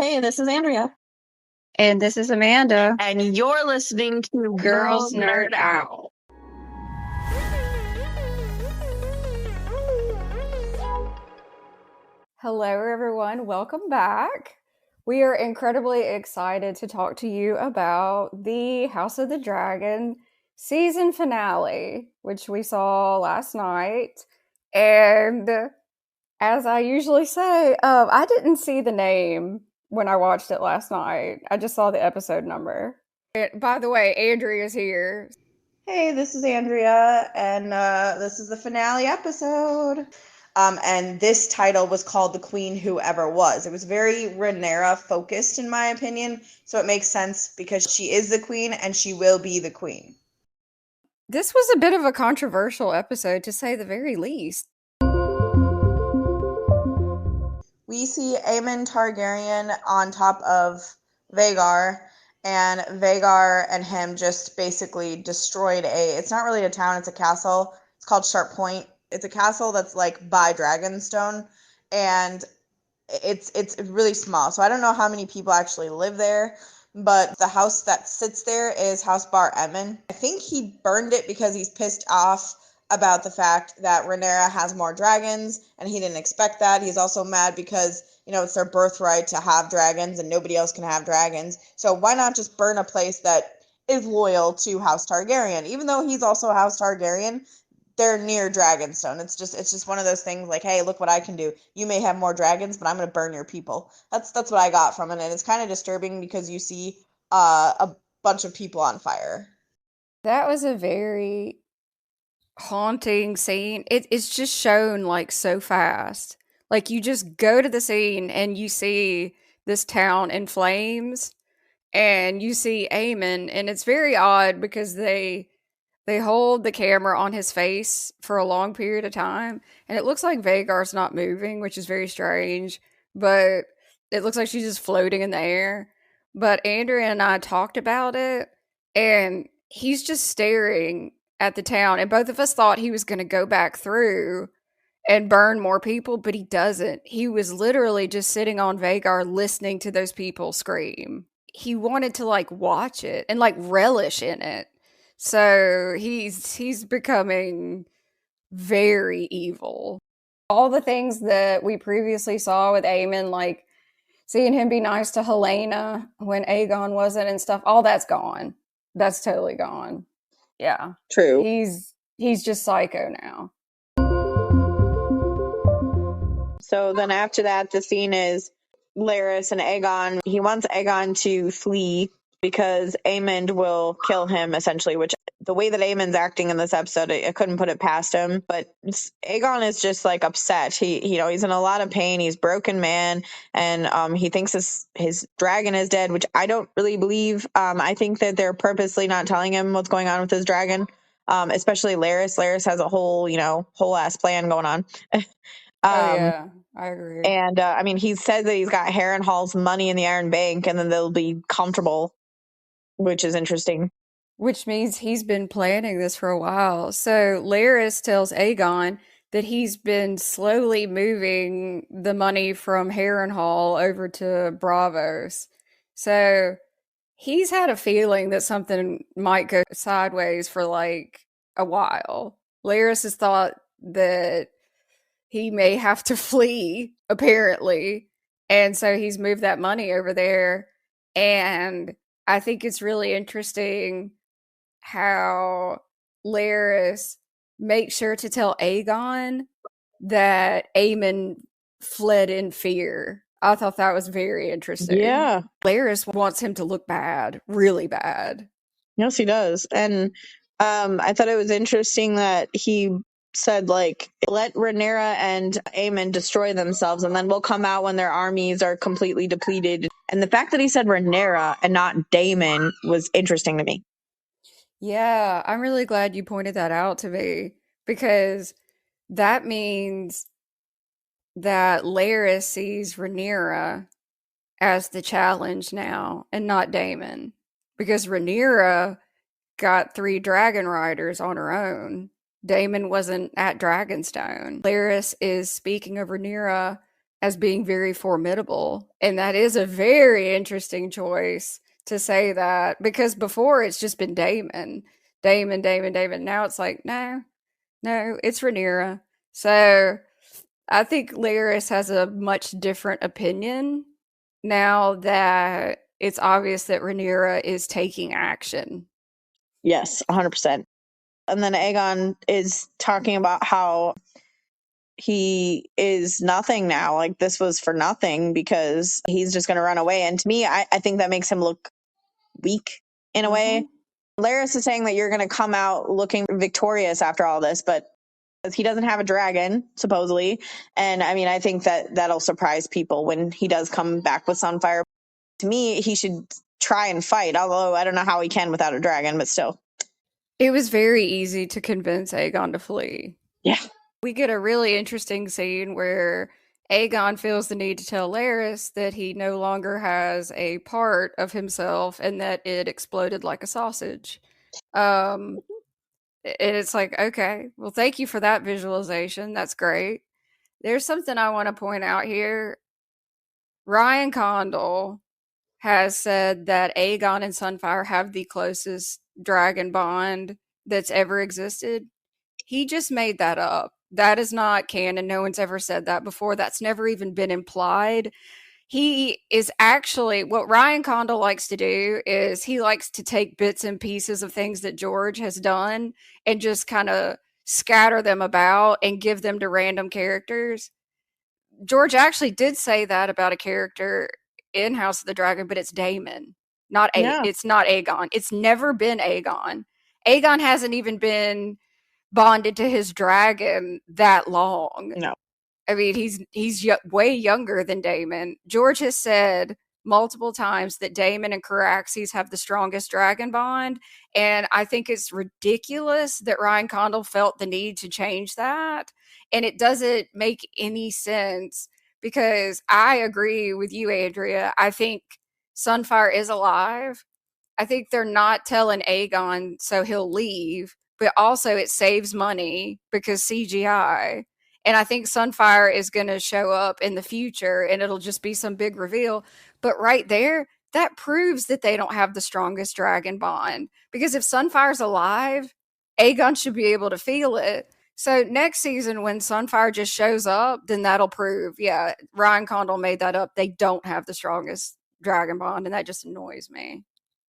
Hey, this is Andrea. And this is Amanda. And you're listening to Girls Nerd Out. Hello, everyone. Welcome back. We are incredibly excited to talk to you about the House of the Dragon season finale, which we saw last night. And as I usually say, I didn't see the name when I watched it last night. I just saw the episode number. And by the way, Andrea's here. Hey, this is Andrea, and this is the finale episode. And this title was called The Queen Who Ever Was. It was very Rhaenyra focused, in my opinion, so it makes sense because she is the queen and she will be the queen. This was a bit of a controversial episode, to say the very least. We see Aemon Targaryen on top of Vhagar, and Vhagar and him just basically destroyed it's not really a town, it's a castle. It's called Sharp Point. It's a castle that's like by Dragonstone, and it's really small. So I don't know how many people actually live there, but the house that sits there is House Bar Emmon. I think he burned it because he's pissed off about the fact that Rhaenyra has more dragons, and he didn't expect that. He's also mad because, it's their birthright to have dragons, and nobody else can have dragons. So why not just burn a place that is loyal to House Targaryen? Even though he's also House Targaryen, they're near Dragonstone. It's just one of those things like, hey, look what I can do. You may have more dragons, but I'm going to burn your people. That's what I got from it, and it's kind of disturbing because you see a bunch of people on fire. That was a very haunting scene. It's just shown like so fast. Like you just go to the scene and you see this town in flames, and you see Aemon, and it's very odd because they hold the camera on his face for a long period of time, and it looks like Vhagar's not moving, which is very strange, but it looks like she's just floating in the air. But Andrea and I talked about it, and he's just staring at the town, and both of us thought he was going to go back through and burn more people, but he doesn't. He was literally just sitting on Vhagar listening to those people scream. He wanted to like watch it and like relish in it. So he's becoming very evil. All the things that we previously saw with Aemon, like seeing him be nice to Helena when Aegon wasn't and stuff, all that's gone. That's totally gone. Yeah. True. He's just psycho now. So then after that, the scene is Larys and Aegon. He wants Aegon to flee because Aemond will kill him, essentially, which the way that Aemon's acting in this episode, I couldn't put it past him. But Aegon is just like upset. He's in a lot of pain. He's a broken man, and he thinks his dragon is dead, which I don't really believe. I think that they're purposely not telling him what's going on with his dragon, especially Larys. Larys has a whole ass plan going on. Oh yeah, I agree. And he said that he's got Harrenhal's money in the Iron Bank, and then they'll be comfortable, which is interesting. Which means he's been planning this for a while. So Larys tells Aegon that he's been slowly moving the money from Harrenhal over to Braavos. So he's had a feeling that something might go sideways for like a while. Larys has thought that he may have to flee, apparently. And so he's moved that money over there. And I think it's really interesting how Larys makes sure to tell Aegon that Aemon fled in fear. I thought that was very interesting. Yeah. Larys wants him to look bad, really bad. Yes, he does. And I thought it was interesting that he said, like, let Rhaenyra and Aemon destroy themselves, and then we'll come out when their armies are completely depleted. And the fact that he said Rhaenyra and not Daemon was interesting to me. Yeah, I'm really glad you pointed that out to me, because that means that Larys sees Rhaenyra as the challenge now and not Daemon, because Rhaenyra got 3 dragon riders on her own. Daemon wasn't at Dragonstone. Larys is speaking of Rhaenyra as being very formidable. And that is a very interesting choice to say that, because before it's just been Daemon. Daemon, Daemon, Daemon. Now it's like, no, it's Rhaenyra. So I think Laris has a much different opinion now that it's obvious that Rhaenyra is taking action. Yes, 100%. And then Aegon is talking about how he is nothing now. Like, this was for nothing because he's just going to run away. And to me, I think that makes him look weak in a way. Laris is saying that you're going to come out looking victorious after all this, but he doesn't have a dragon, supposedly. And I mean, I think that that'll surprise people when he does come back with Sunfire. To me, he should try and fight, although I don't know how he can without a dragon, but still. It was very easy to convince Aegon to flee. Yeah. We get a really interesting scene where Aegon feels the need to tell Laris that he no longer has a part of himself and that it exploded like a sausage. And it's like, okay, well, thank you for that visualization. That's great. There's something I want to point out here. Ryan Condal has said that Aegon and Sunfire have the closest dragon bond that's ever existed. He just made that up. That is not canon. No one's ever said that before. That's never even been implied. He is actually, what Ryan Condal likes to do is he likes to take bits and pieces of things that George has done and just kind of scatter them about and give them to random characters. George actually did say that about a character in House of the Dragon, but it's Daemon, it's not Aegon. It's never been Aegon. Aegon hasn't even been bonded to his dragon that long. No. I mean, he's way younger than Daemon. George has said multiple times that Daemon and Caraxes have the strongest dragon bond, and I think it's ridiculous that Ryan Condal felt the need to change that, and it doesn't make any sense because I agree with you, Andrea. I think Sunfire is alive. I think they're not telling Aegon so he'll leave, but also it saves money because CGI. And I think Sunfire is going to show up in the future and it'll just be some big reveal. But right there, that proves that they don't have the strongest dragon bond. Because if Sunfire's alive, Aegon should be able to feel it. So next season, when Sunfire just shows up, then that'll prove, yeah, Ryan Condal made that up. They don't have the strongest dragon bond, and that just annoys me.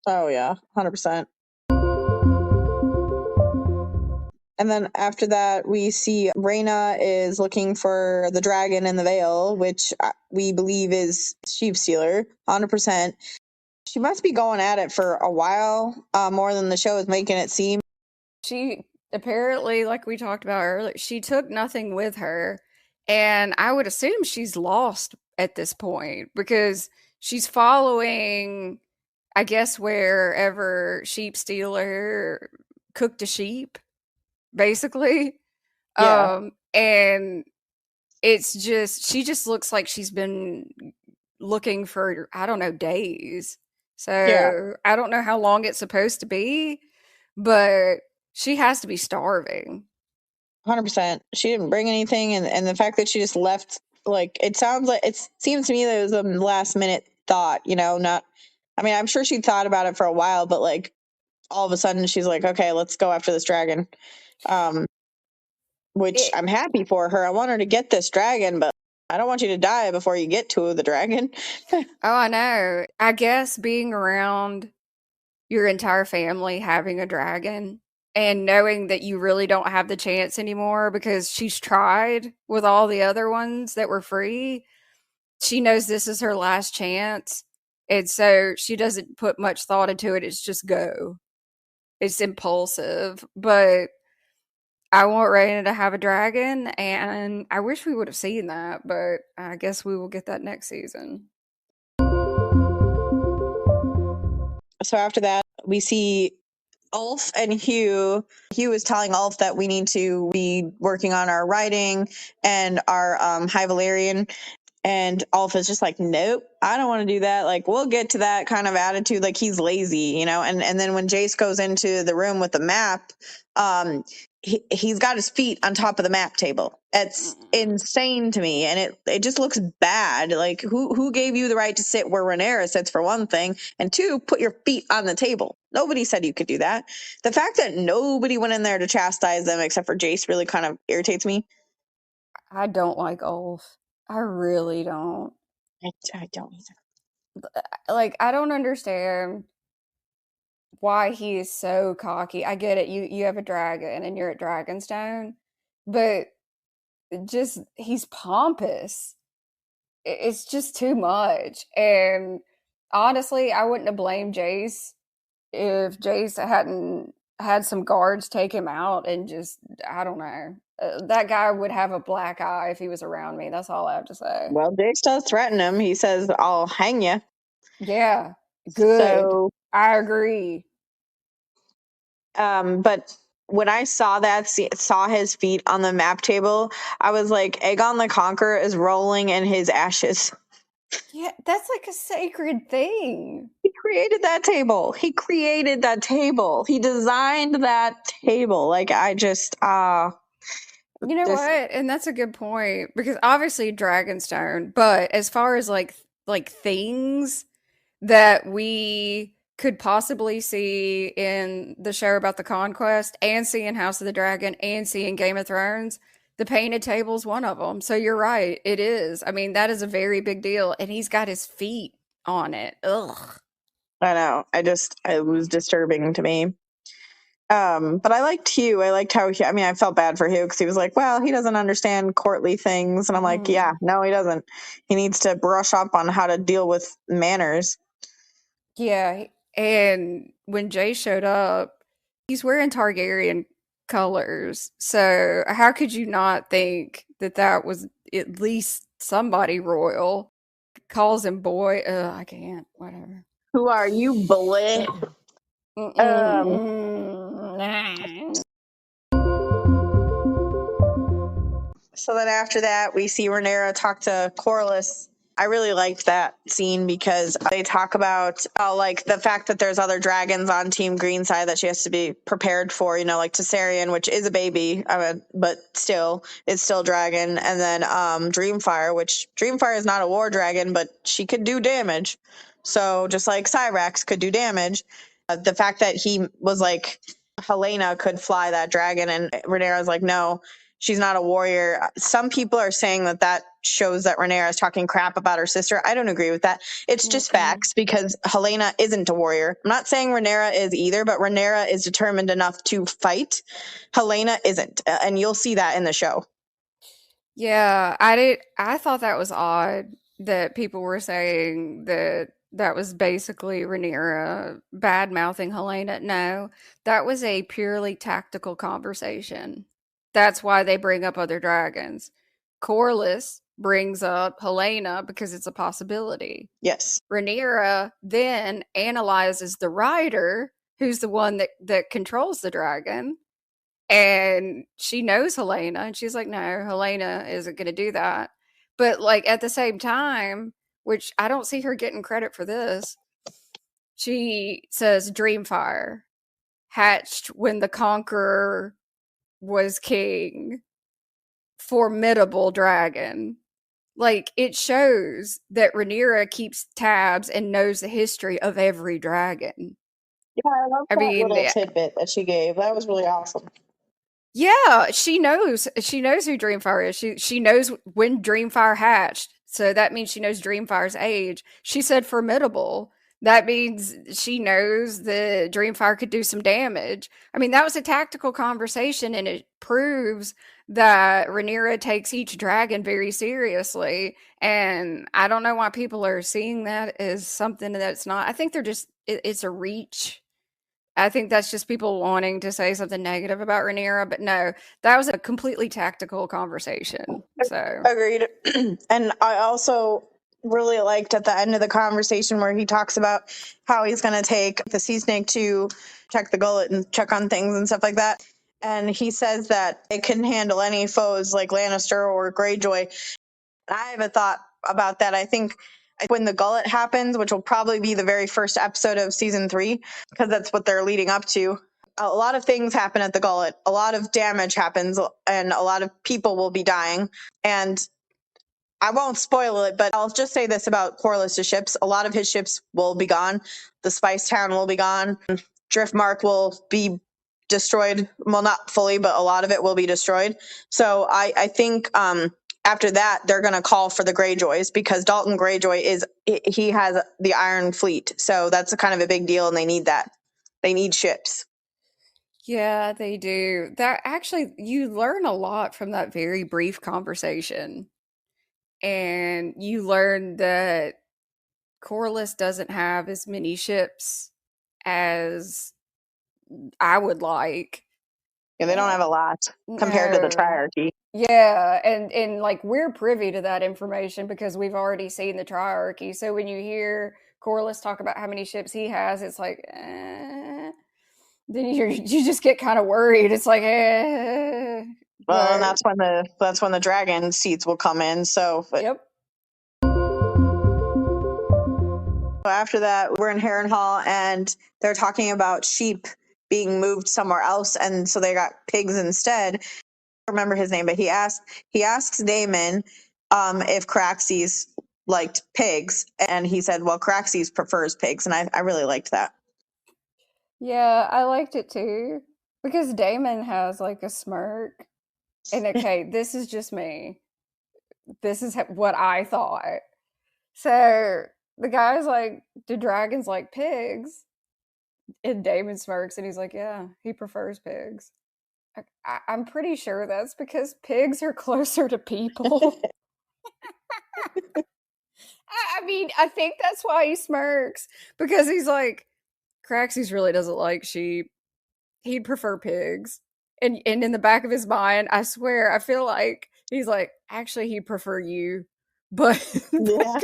Oh, yeah, 100%. And then after that, we see Rhaena is looking for the dragon in the Vale, which we believe is Sheepstealer, 100%. She must be going at it for a while, more than the show is making it seem. She apparently, like we talked about earlier, she took nothing with her. And I would assume she's lost at this point because she's following, I guess, wherever Sheepstealer cooked a sheep, basically. Yeah. And it's just, she just looks like she's been looking for, I don't know, days. So Yeah. I don't know how long it's supposed to be, but she has to be starving. 100%. She didn't bring anything, and the fact that she just left, like, it seems to me that it was a last minute thought, not, I mean, I'm sure she thought about it for a while, but like all of a sudden she's like, okay, let's go after this dragon. Which I'm happy for her. I want her to get this dragon, but I don't want you to die before you get to the dragon. Oh, I know. I guess being around your entire family having a dragon and knowing that you really don't have the chance anymore because she's tried with all the other ones that were free. She knows this is her last chance. And so she doesn't put much thought into it. It's just go. It's impulsive. But I want Raina to have a dragon, and I wish we would have seen that, but I guess we will get that next season. So after that, we see Ulf and Hugh. Hugh is telling Ulf that we need to be working on our writing and our High Valyrian. And Ulf is just like, nope, I don't want to do that. Like, we'll get to that kind of attitude. Like, he's lazy, And then when Jace goes into the room with the map, he's got his feet on top of the map table. It's insane to me, and it just looks bad. Like who gave you the right to sit where Rhaenyra sits, for one thing, and two, put your feet on the table? Nobody said you could do that. The fact that nobody went in there to chastise them except for Jace really kind of irritates me. I don't like Ulf. I really don't. I don't either. Like, I don't understand why he is so cocky. I get it. You have a dragon and you're at Dragonstone, but just he's pompous. It's just too much. And honestly, I wouldn't have blamed Jace if Jace hadn't had some guards take him out and just, I don't know. That guy would have a black eye if he was around me. That's all I have to say. Well, Jace does threaten him. He says, "I'll hang you." Yeah, good. So, I agree. but when I saw his feet on the map table, I was like, Aegon the Conqueror is rolling in his ashes. Yeah, that's like a sacred thing. He created that table. He created that table. He designed that table. Like, I just, You know just, what? And that's a good point because obviously Dragonstone, but as far as like things that we could possibly see in the show about the conquest and see in House of the Dragon and see in Game of Thrones, the painted table's one of them. So you're right, it is. I mean, that is a very big deal, and he's got his feet on it. Ugh. I know. It was disturbing to me. But I liked Hugh. I liked how I felt bad for Hugh because he was like, well, he doesn't understand courtly things. And I'm like, yeah, no, he doesn't. He needs to brush up on how to deal with manners. Yeah, and when Jay showed up, he's wearing Targaryen colors. So how could you not think that that was at least somebody royal? Calls him boy. Ugh, I can't. Whatever. Who are you, boy? Nah. So then after that, we see Rhaenyra talk to Corlys. I really liked that scene because they talk about like the fact that there's other dragons on Team Greenside that she has to be prepared for, like Tessarion, which is a baby, but still, it's still dragon. And then Dreamfire, which Dreamfire is not a war dragon, but she could do damage. So just like Cyrax could do damage, the fact that he was like, Helena could fly that dragon, and Rhaenyra's like, no, she's not a warrior. Some people are saying that shows that Rhaenyra is talking crap about her sister. I don't agree with that. It's just facts because Helena isn't a warrior. I'm not saying Rhaenyra is either, but Rhaenyra is determined enough to fight. Helena isn't, and you'll see that in the show. Yeah, I did. I thought that was odd that people were saying that was basically Rhaenyra bad mouthing Helena. No, that was a purely tactical conversation. That's why they bring up other dragons. Corlys brings up Helena because it's a possibility. Yes. Rhaenyra then analyzes the rider, who's the one that controls the dragon, and she knows Helena, and she's like, no, Helena isn't going to do that. But like at the same time, which I don't see her getting credit for this, she says Dreamfire hatched when the Conqueror was king, formidable dragon. Like, it shows that Rhaenyra keeps tabs and knows the history of every dragon. Yeah, I love I that mean, little tidbit that she gave. That was really awesome. yeah, she knows. She knows who Dreamfire is. She knows when Dreamfire hatched. So that means she knows Dreamfire's age. She said formidable. That means she knows that Dreamfire could do some damage. I mean, that was a tactical conversation, and it proves that Rhaenyra takes each dragon very seriously. And I don't know why people are seeing that as something that's not. I think they're just, it's a reach. I think that's just people wanting to say something negative about Rhaenyra, but no, that was a completely tactical conversation. So Agreed. And I also really liked at the end of the conversation where he talks about how he's going to take the sea snake to check the gullet and check on things and stuff like that. And he says that it can handle any foes like Lannister or Greyjoy. I have a thought about that. I think when the gullet happens, which will probably be the very first episode of season 3, because that's what they're leading up to, a lot of things happen at the gullet. A lot of damage happens, and a lot of people will be dying. And I won't spoil it, but I'll just say this about Corlys' ships. A lot of his ships will be gone. The Spice Town will be gone. Driftmark will be destroyed. Well, not fully, but a lot of it will be destroyed. So I think after that, they're going to call for the Greyjoys, because Dalton Greyjoy he has the Iron Fleet. So that's kind of a big deal, and they need that. They need ships. Yeah, they do. That actually, you learn a lot from that very brief conversation. And you learn that Corlys doesn't have as many ships as I would like. Yeah, they don't have a lot compared to the Triarchy. Yeah, and like we're privy to that information because we've already seen the Triarchy. So when you hear Corlys talk about how many ships he has, it's like, then you just get kind of worried. It's like, Well, and that's when the dragon seeds will come in. So yep. After that, we're in Harrenhal, and they're talking about sheep being moved somewhere else, and so they got pigs instead. I don't remember his name, but he asks Daemon if Caraxes liked pigs, and he said, well, Caraxes prefers pigs, and I really liked that. Yeah, I liked it too, because Daemon has like a smirk, and okay, this is just me. This is what I thought. So the guy's like, do dragons like pigs? And Daemon smirks, and he's like, yeah, he prefers pigs. I'm pretty sure that's because pigs are closer to people. I mean, I think that's why he smirks, because he's like, Caraxes really doesn't like sheep. He'd prefer pigs. And in the back of his mind, I swear, I feel like he's like, actually, he'd prefer you. But, Yeah.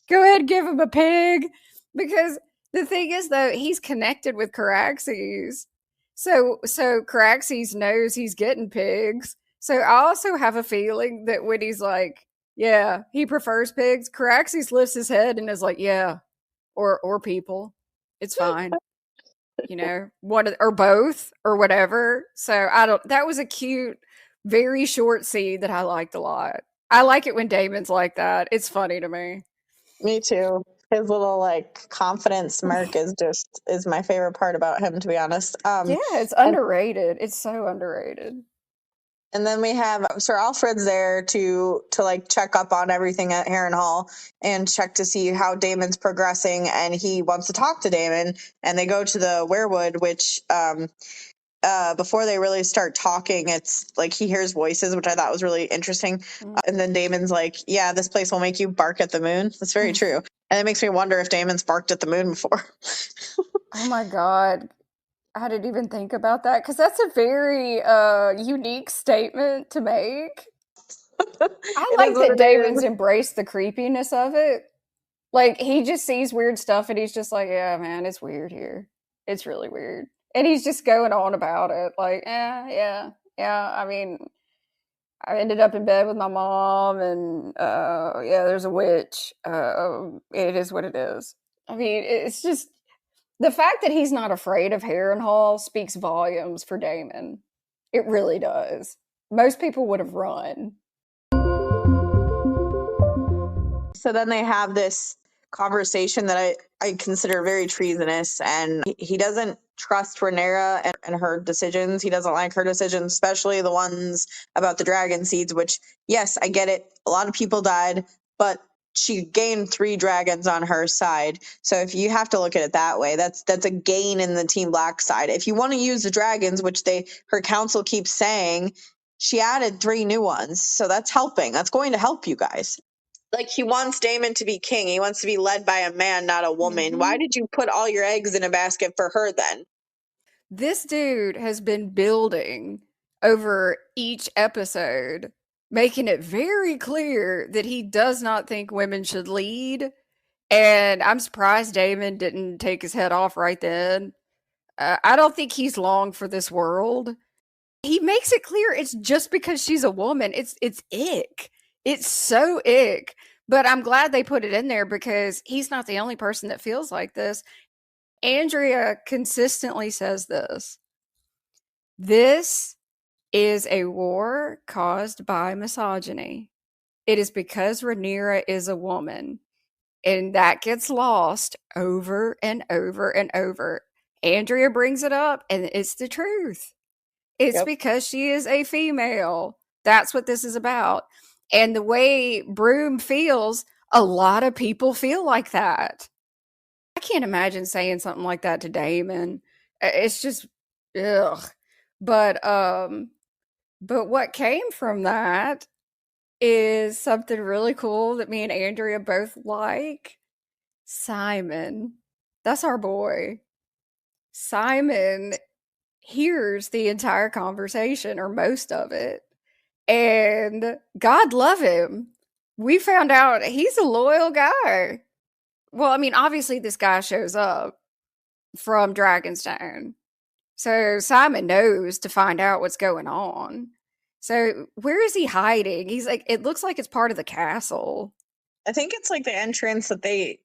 Go ahead, give him a pig. Because the thing is, though, he's connected with Caraxes. So Caraxes knows he's getting pigs. So I also have a feeling that when he's like, yeah, he prefers pigs, Caraxes lifts his head and is like, yeah, or people. It's fine. You know, one or both or whatever. So that was a cute, very short scene that I liked a lot. I like it when Daemon's like that. It's funny to me. Me too. His little like confident smirk is my favorite part about him, to be honest. Yeah, it's underrated. It's so underrated. And then we have Sir Alfred's there to like check up on everything at Harrenhal and check to see how Daemon's progressing, and he wants to talk to Daemon, and they go to the werewood, which before they really start talking, it's like he hears voices, which I thought was really interesting. And then Daemon's like, yeah, this place will make you bark at the moon. That's very true. And it makes me wonder if Daemon's barked at the moon before. Oh my God. I didn't even think about that, because that's a very unique statement to make. I like that Daemon's embraced the creepiness of it. Like, he just sees weird stuff and he's just like, yeah, man, it's weird here. It's really weird. And he's just going on about it. Like, yeah. I mean, I ended up in bed with my mom, and yeah, there's a witch. It is what it is. I mean, it's just the fact that he's not afraid of Harrenhal speaks volumes for Daemon. It really does. Most people would have run. So then they have this conversation that I consider very treasonous, and he doesn't trust Rhaenyra and her decisions. He doesn't like her decisions, especially the ones about the dragon seeds, which, yes, I get it. A lot of people died, but she gained 3 dragons on her side. So if you have to look at it that way, that's a gain in the Team Black side. If you want to use the dragons, which her council keeps saying, she added 3 new ones. So that's helping. That's going to help you guys. Like, he wants Daemon to be king. He wants to be led by a man, not a woman. Mm-hmm. Why did you put all your eggs in a basket for her then? This dude has been building over each episode, making it very clear that he does not think women should lead. And I'm surprised Daemon didn't take his head off right then. I don't think he's long for this world. He makes it clear it's just because she's a woman. It's ick. It's so ick. But I'm glad they put it in there, because he's not the only person that feels like this. Andrea consistently says this. This is a war caused by misogyny. It is because Rhaenyra is a woman. And that gets lost over and over and over. Andrea brings it up, and it's the truth. It's because she is a female. That's what this is about. And the way Broom feels, a lot of people feel like that. I can't imagine saying something like that to Daemon. It's just ugh. But what came from that is something really cool that me and Andrea both like. Simon. That's our boy. Simon hears the entire conversation or most of it. And God love him. We found out he's a loyal guy. Well, I mean, obviously, this guy shows up from Dragonstone. So Simon knows to find out what's going on. So where is he hiding? He's like, it looks like it's part of the castle. I think it's like the entrance that they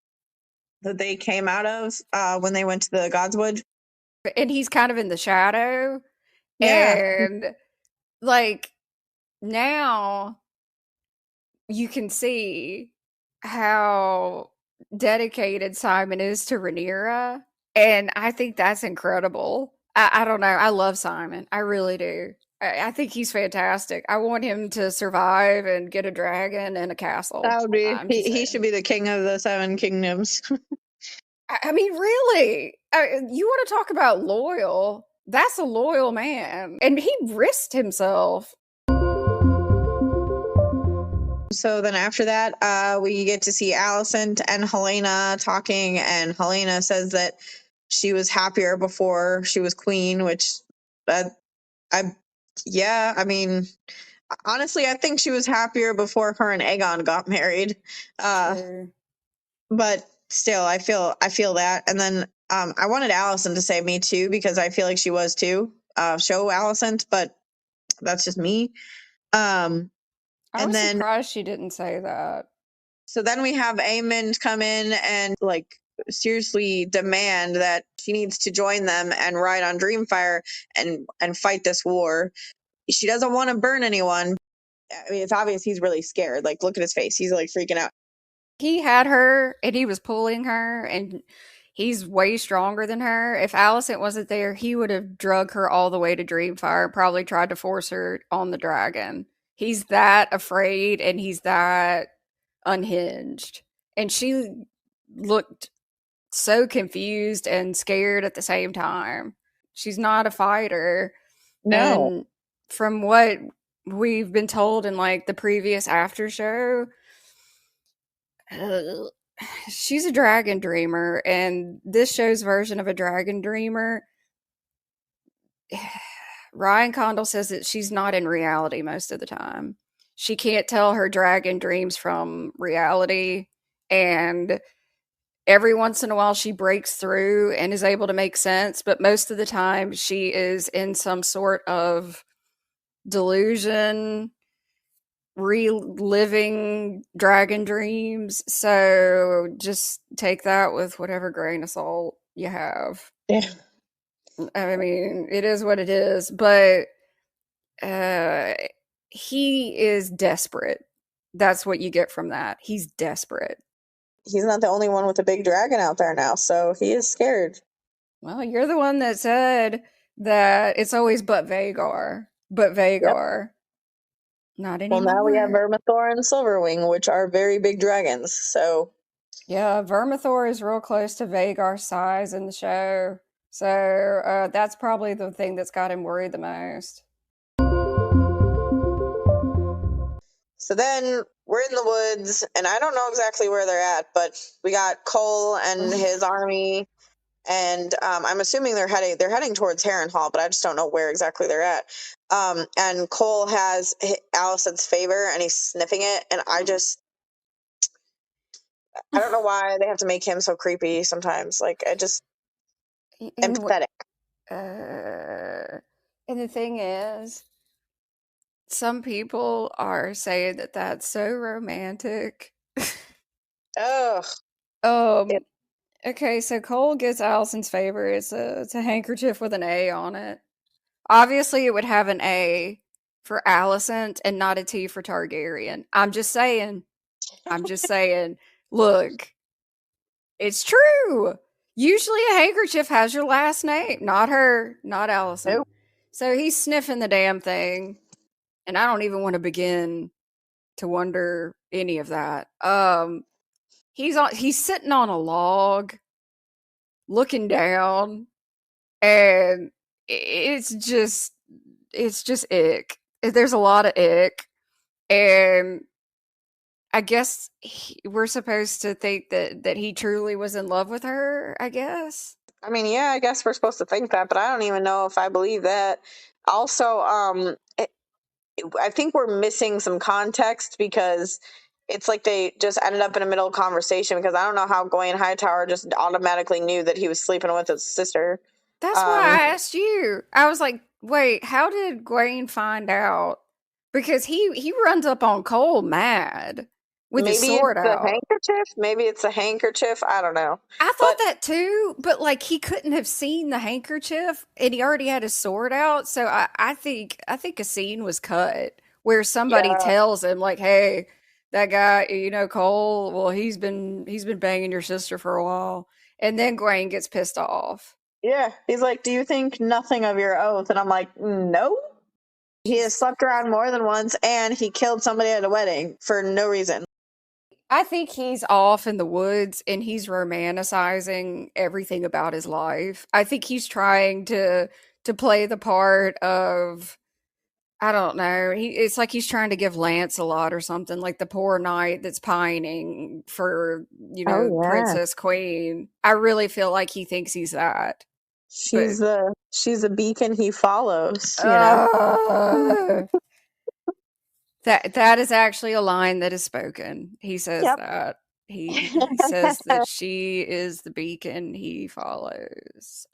came out of when they went to the Godswood. And he's kind of in the shadow. Yeah. And like now you can see how dedicated Simon is to Rhaenyra. And I think that's incredible. I don't know. I love Simon. I really do. I think he's fantastic. I want him to survive and get a dragon and a castle. That would be he should be the king of the Seven Kingdoms. I mean, really? You want to talk about loyal? That's a loyal man. And he risked himself. So then after that, we get to see Alicent and Helena talking, and Helena says that she was happier before she was queen, which I mean, honestly, I think she was happier before her and Aegon got married. True. But still, I feel that. And then I wanted Alicent to say me too, because I feel like she was too. Show Alicent, but that's just me. I was surprised she didn't say that. So then we have Aemond come in and like seriously demand that she needs to join them and ride on Dreamfire and fight this war. She doesn't want to burn anyone. I mean, it's obvious he's really scared. Like, look at his face. He's like freaking out. He had her and he was pulling her, and he's way stronger than her. If Alicent wasn't there, he would have drug her all the way to Dreamfire and probably tried to force her on the dragon. He's that afraid and he's that unhinged. And she looked so confused and scared at the same time. She's not a fighter. No. And from what we've been told in like the previous after show, she's a dragon dreamer, and this show's version of a dragon dreamer, Ryan Condal says that she's not in reality most of the time. She can't tell her dragon dreams from reality, and every once in a while she breaks through and is able to make sense, but most of the time she is in some sort of delusion, reliving dragon dreams. So just take that with whatever grain of salt you have. Yeah. I mean, it is what it is, but he is desperate. That's what you get from that. He's desperate. He's not the only one with a big dragon out there now, so he is scared. Well, you're the one that said that it's always but Vhagar. But Vhagar. Yep. Not anymore. Well, now we have Vermithor and Silverwing, which are very big dragons, so... Yeah, Vermithor is real close to Vhagar's size in the show. So that's probably the thing that's got him worried the most. So then we're in the woods, and I don't know exactly where they're at, but we got Cole and his army, and I'm assuming they're heading towards Harrenhal, but I just don't know where exactly they're at. And Cole has Alicent's favor, and he's sniffing it, and I don't know why they have to make him so creepy sometimes. Like, I just empathetic. And the thing is, some people are saying that that's so romantic. Ugh. Okay, so Cole gets Allison's favor. It's a handkerchief with an A on it. Obviously, it would have an A for Allison and not a T for Targaryen. I'm just saying. I'm just saying. Look, it's true. Usually a handkerchief has your last name, not her, not Allison. Nope. So he's sniffing the damn thing, and I don't even want to begin to wonder any of that. He's sitting on a log, looking down, and it's just ick. There's a lot of ick, and I guess we're supposed to think that he truly was in love with her, I guess. I mean, yeah, I guess we're supposed to think that, but I don't even know if I believe that. Also, I think we're missing some context because it's like they just ended up in a middle conversation because I don't know how Gawain Hightower just automatically knew that he was sleeping with his sister. That's why I asked you. I was like, wait, how did Gawain find out? Because he runs up on Cole mad with his Maybe sword it's the out. handkerchief. Maybe it's a handkerchief. I don't know. I thought that too, but like he couldn't have seen the handkerchief and he already had his sword out. So I think a scene was cut where somebody Yeah. tells him like, "Hey, that guy, Cole. Well, he's been banging your sister for a while," and then Gawain gets pissed off. Yeah. He's like, "Do you think nothing of your oath?" And I'm like, "No." He has slept around more than once, and he killed somebody at a wedding for no reason. I think he's off in the woods and he's romanticizing everything about his life. I think he's trying to play the part of, I don't know. It's like he's trying to give Lance a lot or something, like the poor knight that's pining for, Oh, yeah. Princess Queen. I really feel like he thinks he's that. She's the beacon he follows. You know. That is actually a line that is spoken. He says Yep. that. He says that she is the beacon he follows.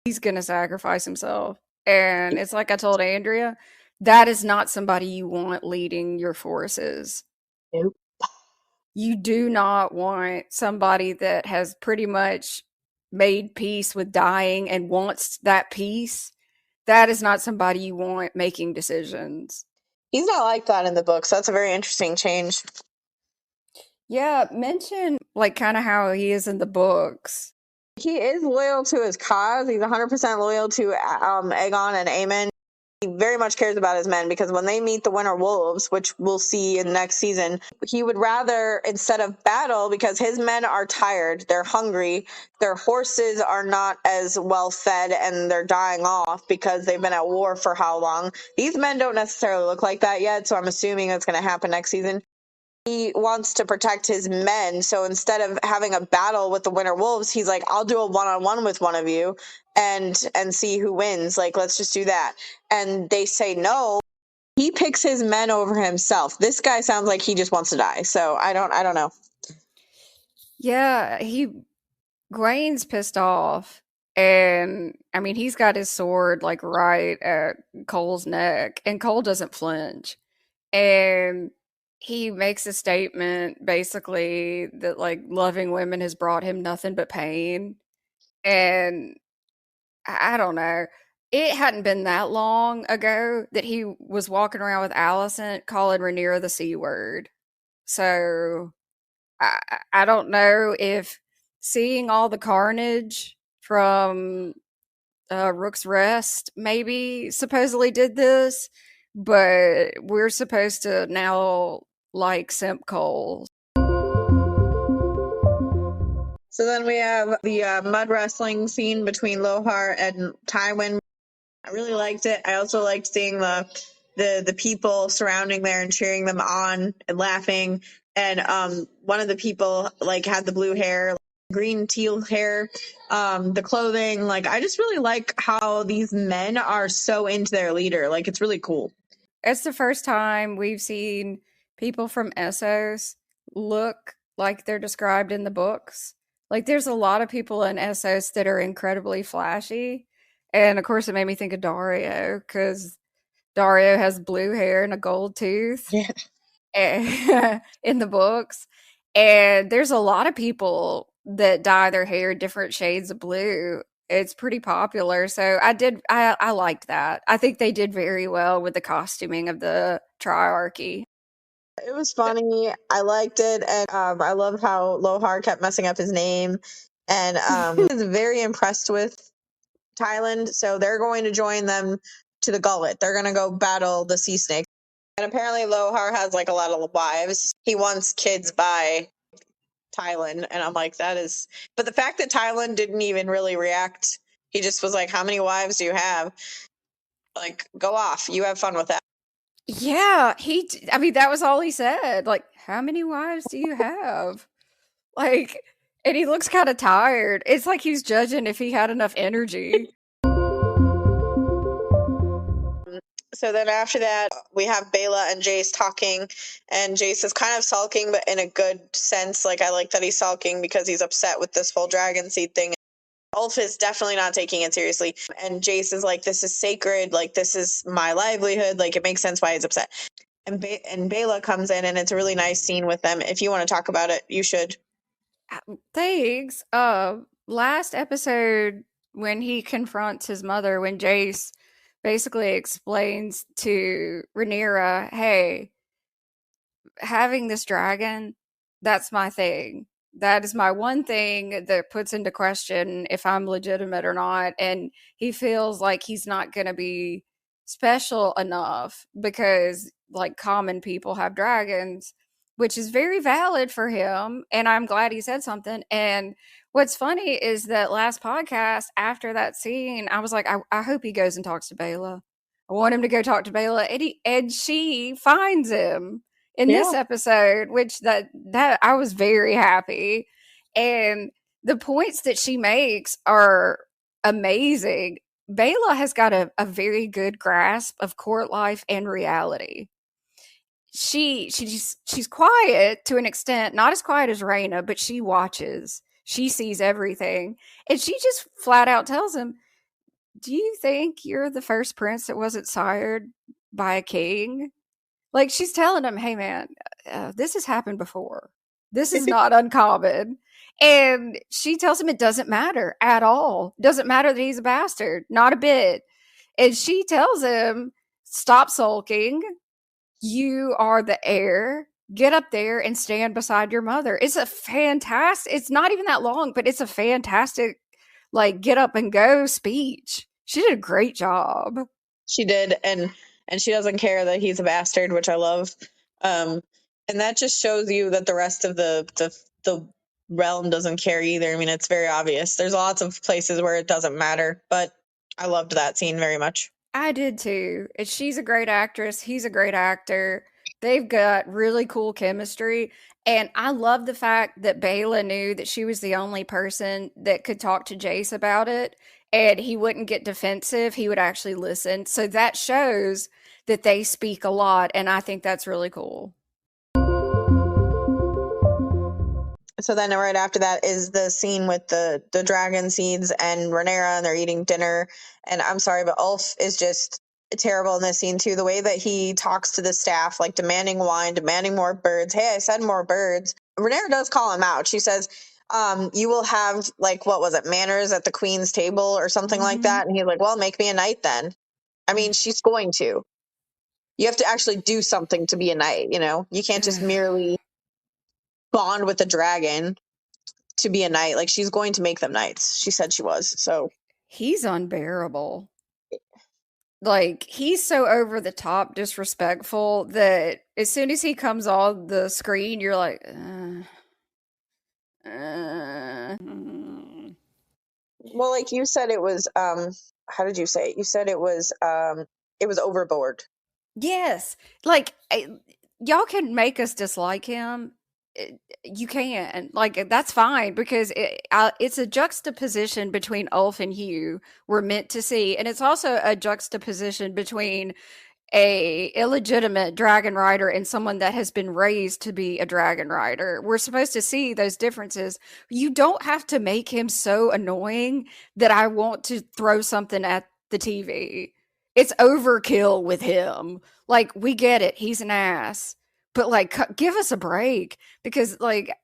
He's gonna sacrifice himself. And it's like I told Andrea, that is not somebody you want leading your forces. Nope. You do not want somebody that has pretty much made peace with dying and wants that peace. That is not somebody you want making decisions. He's not like that in the books. That's a very interesting change. Yeah, mention like kind of how he is in the books. He is loyal to his cause. He's 100% loyal to Aegon and Aemon. He very much cares about his men because when they meet the Winter Wolves, which we'll see in the next season, he would rather, instead of battle, because his men are tired, they're hungry, their horses are not as well fed, and they're dying off because they've been at war for how long. These men don't necessarily look like that yet, so I'm assuming it's going to happen next season. He wants to protect his men, so instead of having a battle with the Winter Wolves, he's like, I'll do a one-on-one with one of you and see who wins. Like, let's just do that. And they say no. He picks his men over himself. This guy sounds like he just wants to die. So I don't know. Yeah, Gawain's pissed off. And I mean, he's got his sword like right at Cole's neck, and Cole doesn't flinch. And he makes a statement basically that like loving women has brought him nothing but pain. And I don't know. It hadn't been that long ago that he was walking around with Allison calling Rhaenyra the C word. So I don't know if seeing all the carnage from Rook's Rest maybe supposedly did this, but we're supposed to now like Simp Cole. So then we have the mud wrestling scene between Lohar and Tywin. I really liked it. I also liked seeing the people surrounding there and cheering them on and laughing. And one of the people like had the blue hair, green teal hair, the clothing. Like I just really like how these men are so into their leader. Like it's really cool. It's the first time we've seen people from Essos look like they're described in the books. Like there's a lot of people in Essos that are incredibly flashy. And of course it made me think of Dario because Dario has blue hair and a gold tooth. Yeah. In the books. And there's a lot of people that dye their hair different shades of blue. It's pretty popular. So I liked that. I think they did very well with the costuming of the triarchy. It was funny. I liked it, and I love how Lohar kept messing up his name. And he was very impressed with Thailand, so they're going to join them to the gullet. They're going to go battle the sea snake. And apparently Lohar has like a lot of wives. He wants kids by Thailand, and I'm like, that is. But the fact that Thailand didn't even really react, he just was like, "How many wives do you have? Like, go off. You have fun with that." Yeah, I mean, that was all he said. Like, how many wives do you have? Like, and he looks kind of tired. It's like he's judging if he had enough energy. So then after that, we have Bela and Jace talking, and Jace is kind of sulking, but in a good sense. Like, I like that he's sulking because he's upset with this whole dragon seed thing. Ulf is definitely not taking it seriously, and Jace is like, "This is sacred. Like, this is my livelihood. Like, it makes sense why he's upset." And Bela comes in, and it's a really nice scene with them. If you want to talk about it, you should. Thanks. Last episode when he confronts his mother, when Jace basically explains to Rhaenyra, "Hey, having this dragon, that's my thing. That is my one thing that puts into question if I'm legitimate or not." And he feels like he's not going to be special enough because, like, common people have dragons, which is very valid for him. And I'm glad he said something. And what's funny is that last podcast, after that scene, I was like, I hope he goes and talks to Bela. I want him to go talk to Bela. And she finds him in this episode, which that I was very happy. And the points that she makes are amazing. Bela has got a very good grasp of court life and reality. She's quiet to an extent, not as quiet as Rhaena, but she watches. She sees everything. And she just flat out tells him, "Do you think you're the first prince that wasn't sired by a king?" Like, she's telling him, "Hey man, this has happened before. This is not uncommon." And she tells him it doesn't matter at all. It doesn't matter that he's a bastard, not a bit. And she tells him, "Stop sulking. You are the heir. Get up there and stand beside your mother." It's a fantastic, it's not even that long, but it's a fantastic, like, get up and go speech. She did a great job. She did, and she doesn't care that he's a bastard, which I love. And that just shows you that the rest of the realm doesn't care either. I mean, it's very obvious. There's lots of places where it doesn't matter, but I loved that scene very much. I did too. And she's a great actress. He's a great actor. They've got really cool chemistry. And I love the fact that Bela knew that she was the only person that could talk to Jace about it. And he wouldn't get defensive. He would actually listen. So that shows that they speak a lot. And I think that's really cool. So then right after that is the scene with the dragon seeds and Rhaenyra, and they're eating dinner. And I'm sorry, but Ulf is just terrible in this scene too. The way that he talks to the staff, like demanding wine, demanding more birds. "Hey, I said more birds." Rhaenyra does call him out. She says, "You will have, like, what was it, manners at the queen's table or something like that." And he's like, "Well, make me a knight then." I mean, she's going to. You have to actually do something to be a knight, you know? You can't just merely bond with a dragon to be a knight. Like, she's going to make them knights. She said she was. So he's unbearable. Like, he's so over the top disrespectful that as soon as he comes on the screen, you're like, well, like you said, it was how did you say it? You said it was overboard. Yes. Like, y'all can make us dislike him. You can. Like, that's fine because it's a juxtaposition between Ulf and Hugh we're meant to see. And it's also a juxtaposition between a illegitimate dragon rider and someone that has been raised to be a dragon rider. We're supposed to see those differences. You don't have to make him so annoying that I want to throw something at the TV. It's overkill with him. Like, we get it. He's an ass. But, like, give us a break because, like,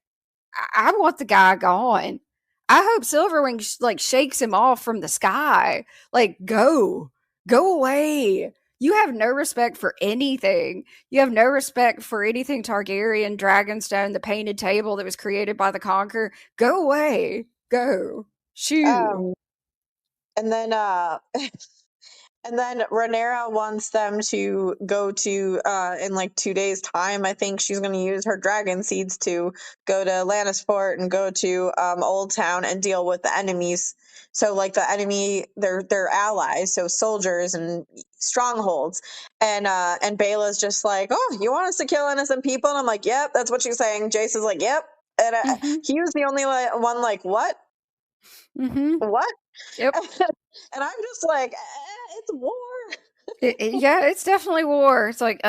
I want the guy gone. I hope Silverwing shakes him off from the sky. Like, go away. You have no respect for anything. You have no respect for anything Targaryen, Dragonstone, the painted table that was created by the Conqueror. Go away. Go. Shoo. And then and then Rhaenyra wants them to go to in like 2 days time. I think she's going to use her dragon seeds to go to Lannisport and go to Old Town and deal with the enemies. So like the enemy, they're allies, so soldiers and strongholds. And Bela's just like, oh, you want us to kill innocent people? And I'm like, yep, that's what she's saying. Jace is like, yep. And he was the only one like, what? What? Yep. And I'm just like, it's war. Yeah, it's definitely war. It's like,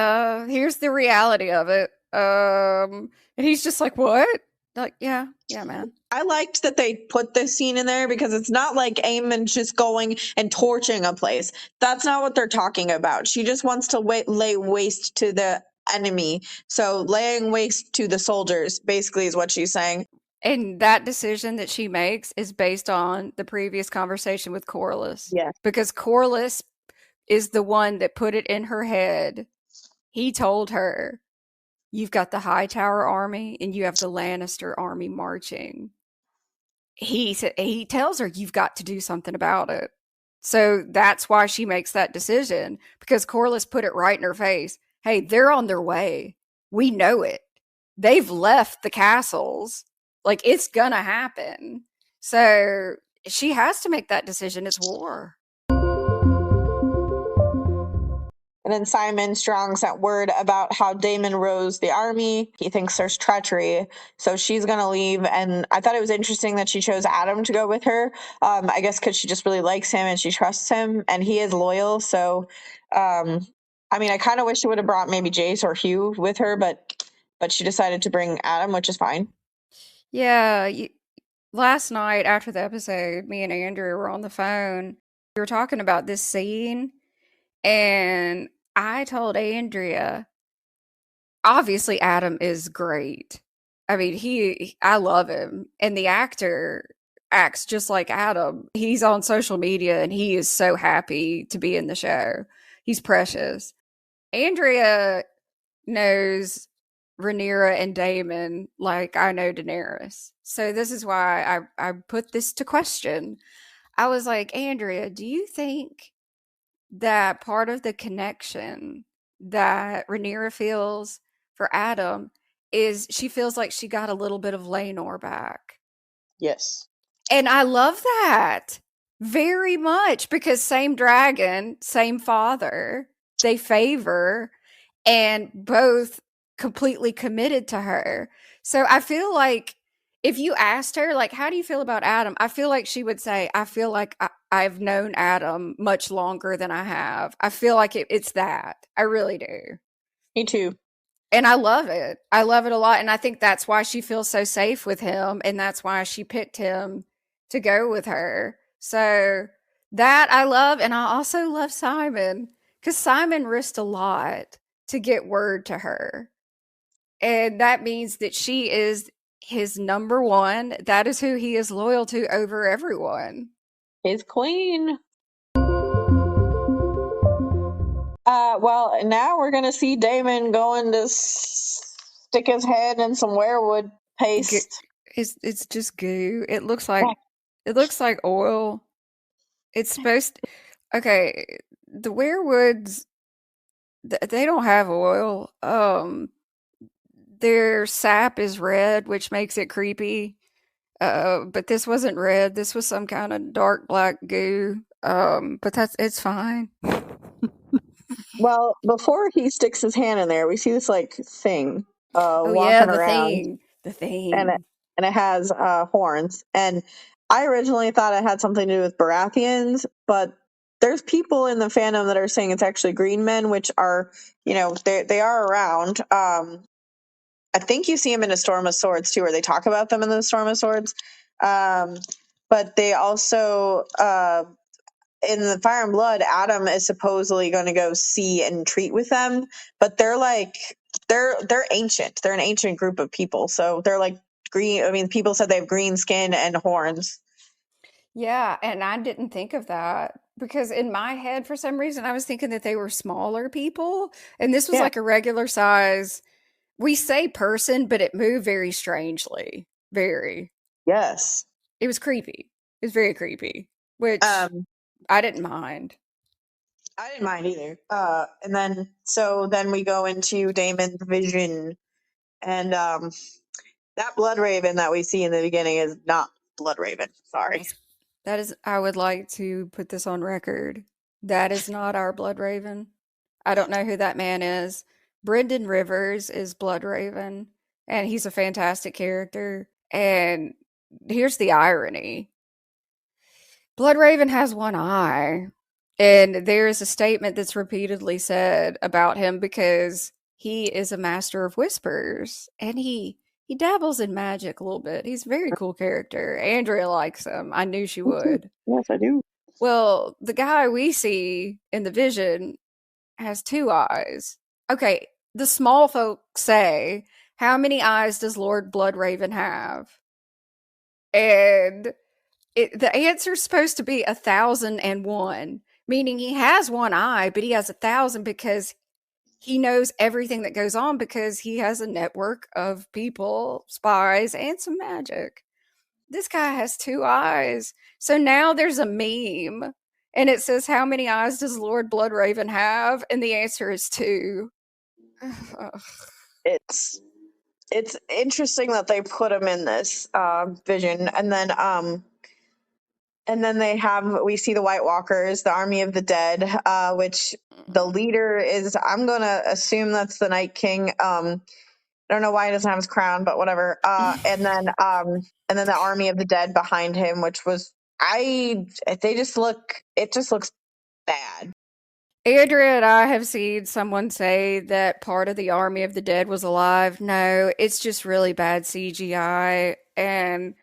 here's the reality of it. And he's just like, what? Like, yeah, man. I liked that they put this scene in there because it's not like Aemon's just going and torching a place. That's not what they're talking about. She just wants to lay waste to the enemy. So laying waste to the soldiers basically is what she's saying. And that decision that she makes is based on the previous conversation with Corlys. Yes. Because Corlys is the one that put it in her head. He told her, you've got the Hightower army and you have the Lannister army marching. He tells her, you've got to do something about it. So that's why she makes that decision, because Corlys put it right in her face. Hey, they're on their way. We know it. They've left the castles. Like, it's gonna happen. So she has to make that decision. It's war. And then Simon Strong sent word about how Daemon rose the army. He thinks there's treachery, so she's going to leave. And I thought it was interesting that she chose Adam to go with her. I guess because she just really likes him and she trusts him, and he is loyal. So, I mean, I kind of wish she would have brought maybe Jace or Hugh with her, but she decided to bring Adam, which is fine. Yeah. Last night after the episode, me and Andrea were on the phone. We were talking about this scene, and I told Andrea, obviously Adam is great. I mean, I love him. And the actor acts just like Adam. He's on social media and he is so happy to be in the show. He's precious. Andrea knows Rhaenyra and Daemon like I know Daenerys. So this is why I put this to question. I was like, Andrea, do you think that part of the connection that Rhaenyra feels for Adam is she feels like she got a little bit of Laenor back? Yes. And I love that very much, because same dragon, same father, they favor, and both completely committed to her. So I feel like if you asked her, like, how do you feel about Adam? I feel like she would say, I feel like I've known Adam much longer than I have. I feel like it's that. I really do. Me too. And I love it. I love it a lot. And I think that's why she feels so safe with him. And that's why she picked him to go with her. So that I love. And I also love Simon, because Simon risked a lot to get word to her. And that means that she is his number one. That is who he is loyal to over everyone. His queen. Well, now we're going to see Daemon going to stick his head in some werewood paste. It's just goo. It looks like oil. It's supposed to, okay, the werewoods, they don't have oil. Their sap is red, which makes it creepy. But this wasn't red. This was some kind of dark black goo. But it's fine. Well, before he sticks his hand in there, we see this like thing Oh walking yeah, the around, thing. and it has horns. And I originally thought it had something to do with Baratheons, but there's people in the fandom that are saying it's actually green men, which are, they are around. I think you see them in A Storm of Swords too, or they talk about them in the Storm of Swords. But they also in the Fire and Blood, Adam is supposedly going to go see and treat with them, but they're ancient. They're an ancient group of people, so they're like green. I mean, people said they have green skin and horns. Yeah, and I didn't think of that because in my head, for some reason, I was thinking that they were smaller people, and this was Yeah. like a regular size. We say person, but it moved very strangely. Very. Yes. It was creepy. It was very creepy, which I didn't mind. I didn't mind either. And then we go into Daemon's vision, and that blood raven that we see in the beginning is not blood raven. Sorry. That is, I would like to put this on record. That is not our Blood Raven. I don't know who that man is. Brendan Rivers is Blood Raven, and he's a fantastic character. And here's the irony: Blood Raven has one eye, and there is a statement that's repeatedly said about him because he is a master of whispers, and he dabbles in magic a little bit. He's a very cool character. Andrea likes him. I knew she would. Yes, I do. Well, the guy we see in the vision has two eyes. Okay, the small folk say, how many eyes does Lord Bloodraven have? And the answer's supposed to be 1,001, meaning he has one eye, but he has 1,000 because he knows everything that goes on because he has a network of people, spies, and some magic. This guy has two eyes. So now there's a meme and it says, how many eyes does Lord Bloodraven have? And the answer is two. It's interesting that they put him in this vision, and then we see the White Walkers, the Army of the Dead, which the leader is, I'm gonna assume that's the Night King. I don't know why he doesn't have his crown, but whatever. And then the Army of the Dead behind him, which was it just looks bad. Andrea and I have seen someone say that part of the Army of the Dead was alive. No, it's just really bad CGI. And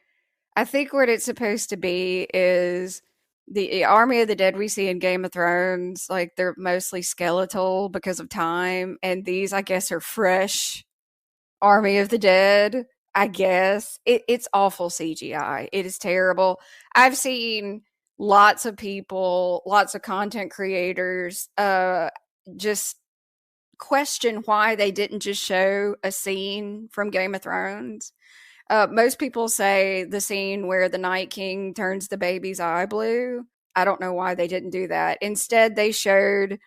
I think what it's supposed to be is the Army of the Dead we see in Game of Thrones, like they're mostly skeletal because of time. And these, I guess, are fresh Army of the Dead. I guess it's awful CGI. It is terrible. I've seen lots of people, lots of content creators, just question why they didn't just show a scene from Game of Thrones. Most people say the scene where the Night King turns the baby's eye blue. I don't know why they didn't do that. Instead, they showed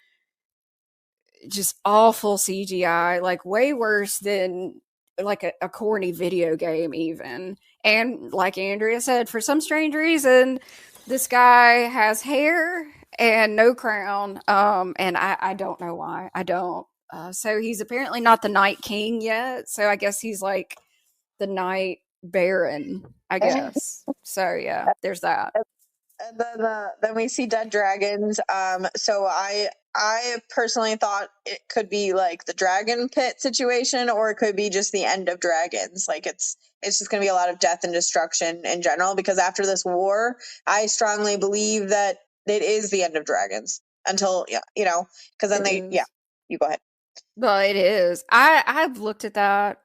just awful CGI, like way worse than like a corny video game even. And like Andrea said, for some strange reason, this guy has hair and no crown. And I don't know why. I don't. So he's apparently not the Night King yet. So I guess he's like the Night Baron, I guess. So yeah, there's that. And then we see dead dragons. So I personally thought it could be like the dragon pit situation, or it could be just the end of dragons. Like it's just going to be a lot of death and destruction in general. Because after this war, I strongly believe that it is the end of dragons until because then you go ahead. Well, it is. I've looked at that.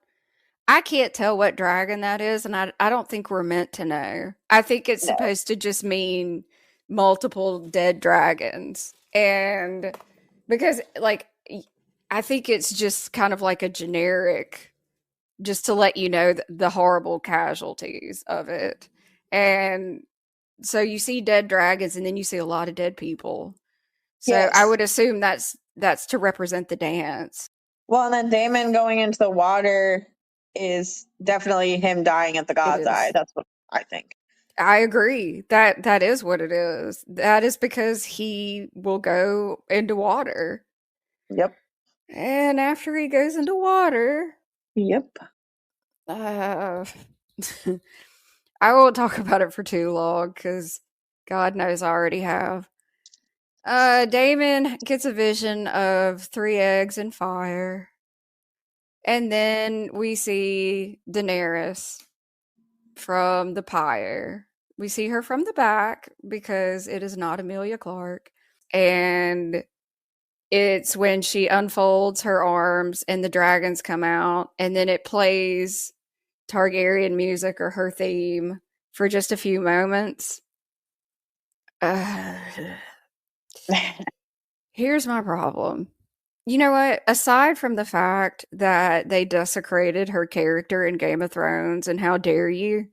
I can't tell what dragon that is, and I don't think we're meant to know. I think it's supposed to just mean multiple dead dragons. And because, like, I think it's just kind of like a generic, just to let you know the horrible casualties of it. And so you see dead dragons, and then you see a lot of dead people. So Yes. I would assume that's to represent the dance. Well, and then Daemon going into the water is definitely him dying at the god's eye. That's what I think. I agree. That is what it is. That is because he will go into water. Yep. And after he goes into water, yep. I won't talk about it for too long because God knows I already have. Daemon gets a vision of 3 eggs in fire. And then we see Daenerys from the pyre. We see her from the back because it is not Emilia Clarke. And it's when she unfolds her arms and the dragons come out. And then it plays Targaryen music or her theme for just a few moments. Here's my problem. You know what? Aside from the fact that they desecrated her character in Game of Thrones and how dare you,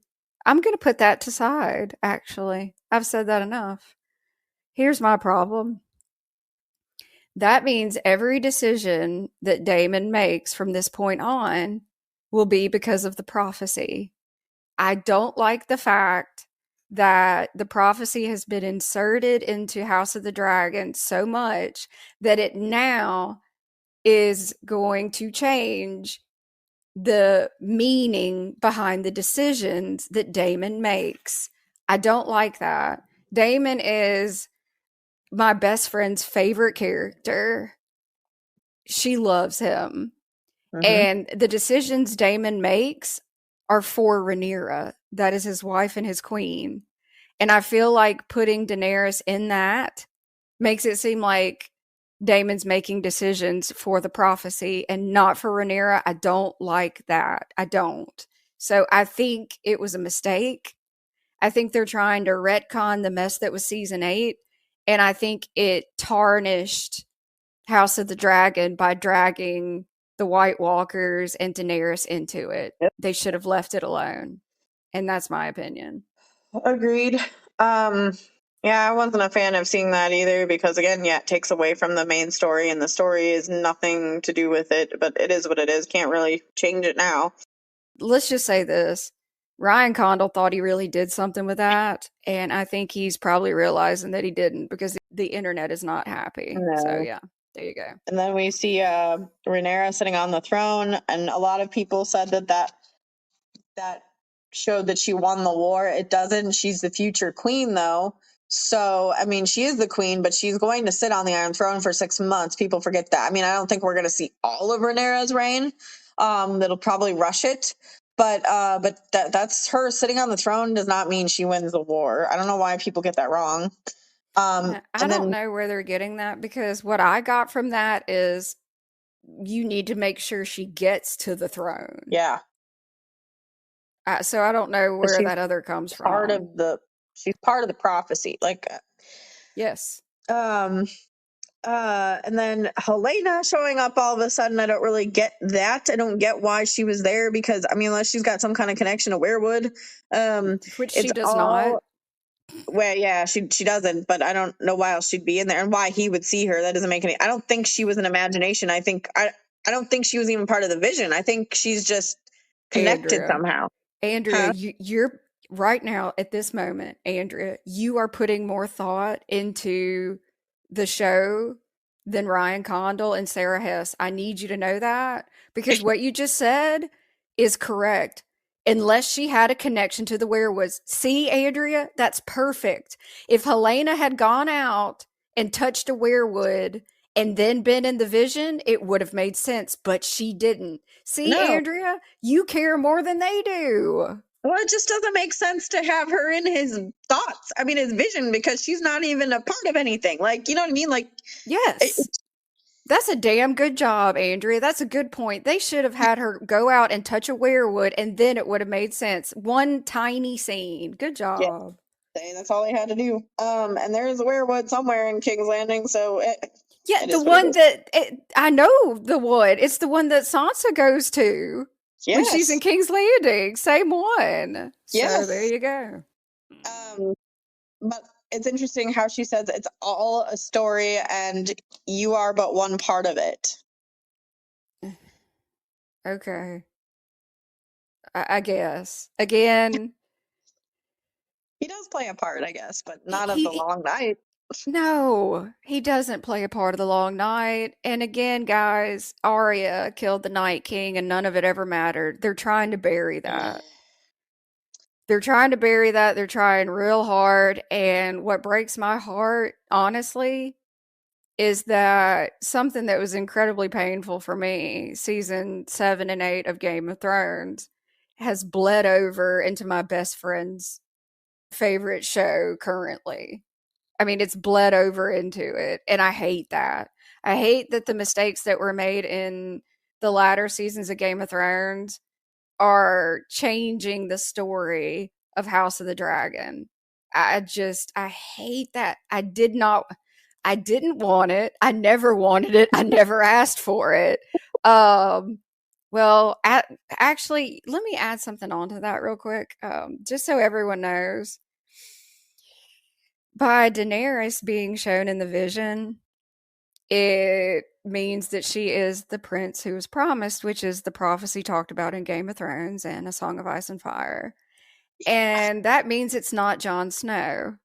I'm going to put that to side, actually. I've said that enough. Here's my problem. That means every decision that Daemon makes from this point on will be because of the prophecy. I don't like the fact that the prophecy has been inserted into House of the Dragon so much that it now is going to change the meaning behind the decisions that Daemon makes. I don't like that. Daemon is my best friend's favorite character. She loves him. Mhm. And the decisions Daemon makes are for Rhaenyra. That is his wife and his queen. And I feel like putting Daenerys in that makes it seem like Daemon's making decisions for the prophecy and not for Rhaenyra. I don't like that. I don't. So I think it was a mistake. I think they're trying to retcon the mess that was season 8. And I think it tarnished House of the Dragon by dragging the White Walkers and Daenerys into it. Yep. They should have left it alone. And that's my opinion. Agreed. Yeah, I wasn't a fan of seeing that either because, again, yeah, it takes away from the main story, and the story is nothing to do with it, but it is what it is. Can't really change it now. Let's just say this. Ryan Condal thought he really did something with that, and I think he's probably realizing that he didn't because the internet is not happy. No. So, yeah, there you go. And then we see Rhaenyra sitting on the throne, and a lot of people said that showed that she won the war. It doesn't. She's the future queen, though. So, I mean, she is the queen, but she's going to sit on the Iron Throne for 6 months. People forget that. I mean, I don't think we're going to see all of Rhaenyra's reign. That'll probably rush it. But that's her sitting on the throne does not mean she wins the war. I don't know why people get that wrong. I don't know where they're getting that because what I got from that is you need to make sure she gets to the throne. Yeah. So I don't know where that other comes from. She's part of the prophecy. Like, yes. And then Helena showing up all of a sudden, I don't really get that. I don't get why she was there because, I mean, unless she's got some kind of connection to Weirwood. Which she does not. Well, yeah, she doesn't, but I don't know why else she'd be in there and why he would see her. That doesn't make any. I don't think she was an imagination. I don't think she was even part of the vision. I think she's just connected somehow. Andrea, you're right now at this moment, Andrea, you are putting more thought into the show than Ryan Condal and Sarah Hess. I need you to know that because what you just said is correct. Unless she had a connection to the werewolves. See, Andrea, that's perfect. If Helena had gone out and touched a weirwood and then been in the vision, it would have made sense, but she didn't. See, No. Andrea, you care more than they do. Well, it just doesn't make sense to have her in his thoughts. I mean, his vision, because she's not even a part of anything. Like, you know what I mean? Like, yes. That's a damn good job, Andrea. That's a good point. They should have had her go out and touch a weirwood, and then it would have made sense. One tiny scene. Good job. Yeah. That's all they had to do. And there's a weirwood somewhere in King's Landing, so yeah, the one that I know the one. It's the one that Sansa goes to when she's in King's Landing. Same one. Yes. So there you go. But it's interesting how she says it's all a story and you are but one part of it. Okay. I guess. Again, he does play a part, I guess, but not of the long night. No, he doesn't play a part of the long night. And again, guys, Arya killed the Night King and none of it ever mattered. They're trying to bury that. They're trying real hard. And what breaks my heart, honestly, is that something that was incredibly painful for me, season 7 and 8 of Game of Thrones, has bled over into my best friend's favorite show currently. I mean, it's bled over into it, and I hate that. I hate that the mistakes that were made in the latter seasons of Game of Thrones are changing the story of House of the Dragon. I hate that. I didn't want it. I never wanted it. I never asked for it. Well, actually, let me add something onto that real quick, just so everyone knows. By Daenerys being shown in the vision, it means that she is the prince who was promised, which is the prophecy talked about in Game of Thrones and A Song of Ice and Fire. And that means it's not Jon Snow.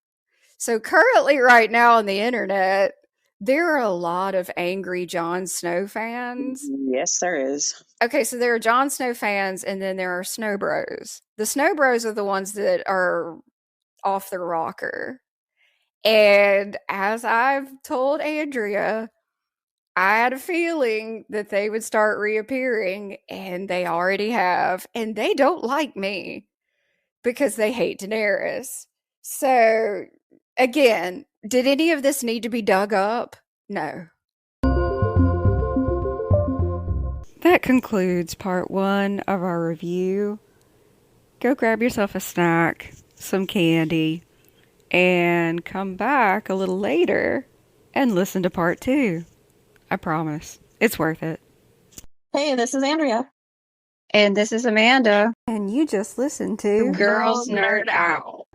So currently, right now on the internet, there are a lot of angry Jon Snow fans. Yes, there is. Okay, so there are Jon Snow fans, and then there are Snow Bros. The Snow Bros are the ones that are off their rocker. And as I've told Andrea, I had a feeling that they would start reappearing, and they already have. And they don't like me because they hate Daenerys. So, again, did any of this need to be dug up? No. That concludes part 1 of our review. Go grab yourself a snack, some candy, and come back a little later and listen to part 2. I promise. It's worth it. Hey, this is Andrea. And this is Amanda. And you just listened to Girls Nerd Out.